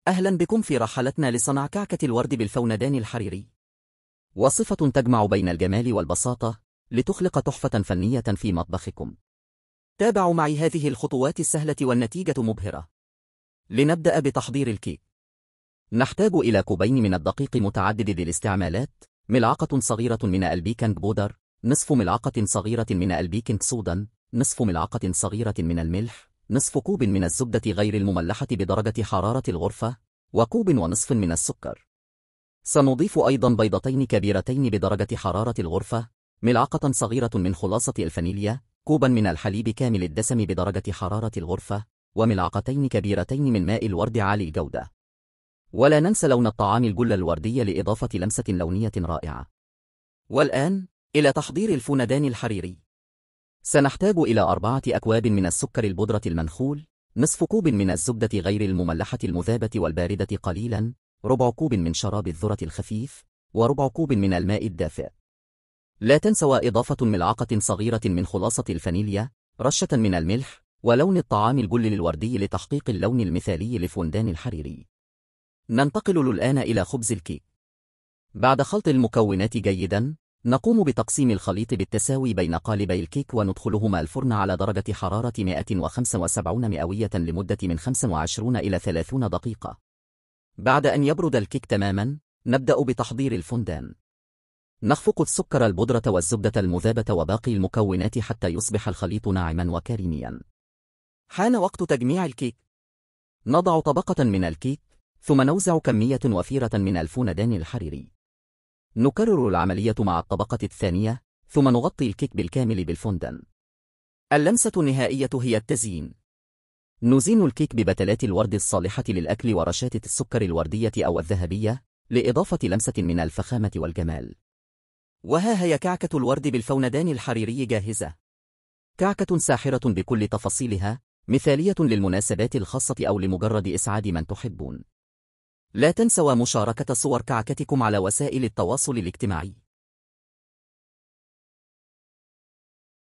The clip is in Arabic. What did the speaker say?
أهلا بكم في رحلتنا لصنع كعكة الورد بالفوندان الحريري، وصفة تجمع بين الجمال والبساطة لتخلق تحفة فنية في مطبخكم. تابعوا معي هذه الخطوات السهلة والنتيجة مبهرة. لنبدأ بتحضير الكيك. نحتاج إلى كوبين من الدقيق متعدد الاستعمالات، ملعقة صغيرة من البيكنج بودر، نصف ملعقة صغيرة من البيكنج صودا، نصف ملعقة صغيرة من الملح، نصف كوب من الزبدة غير المملحة بدرجة حرارة الغرفة، وكوب ونصف من السكر. سنضيف أيضا بيضتين كبيرتين بدرجة حرارة الغرفة، ملعقة صغيرة من خلاصة الفانيليا، كوبا من الحليب كامل الدسم بدرجة حرارة الغرفة، وملعقتين كبيرتين من ماء الورد عالي الجودة. ولا ننسى لون الطعام الجل الوردي لإضافة لمسة لونية رائعة. والآن إلى تحضير الفوندان الحريري. سنحتاج إلى 4 أكواب من السكر البودرة المنخول، نصف كوب من الزبدة غير المملحة المذابة والباردة قليلا، ربع كوب من شراب الذرة الخفيف، وربع كوب من الماء الدافئ. لا تنسوا إضافة ملعقة صغيرة من خلاصة الفانيليا، رشة من الملح، ولون الطعام الجل الوردي لتحقيق اللون المثالي للفوندان الحريري. ننتقل الآن إلى خبز الكيك. بعد خلط المكونات جيدا، نقوم بتقسيم الخليط بالتساوي بين قالبي الكيك وندخلهما الفرن على درجة حرارة 175 مئوية لمدة من 25 إلى 30 دقيقة. بعد أن يبرد الكيك تماما، نبدأ بتحضير الفوندان. نخفق السكر البودرة والزبدة المذابة وباقي المكونات حتى يصبح الخليط ناعما وكريميا. حان وقت تجميع الكيك. نضع طبقة من الكيك، ثم نوزع كمية وفيرة من الفوندان الحريري. نكرر العملية مع الطبقة الثانية، ثم نغطي الكيك بالكامل بالفوندان. اللمسة النهائية هي التزيين. نزين الكيك ببتلات الورد الصالحة للأكل ورشاشة السكر الوردية أو الذهبية لإضافة لمسة من الفخامة والجمال. وها هي كعكة الورد بالفوندان الحريري جاهزة. كعكة ساحرة بكل تفاصيلها، مثالية للمناسبات الخاصة أو لمجرد إسعاد من تحبون. لا تنسوا مشاركة صور كعكتكم على وسائل التواصل الاجتماعي.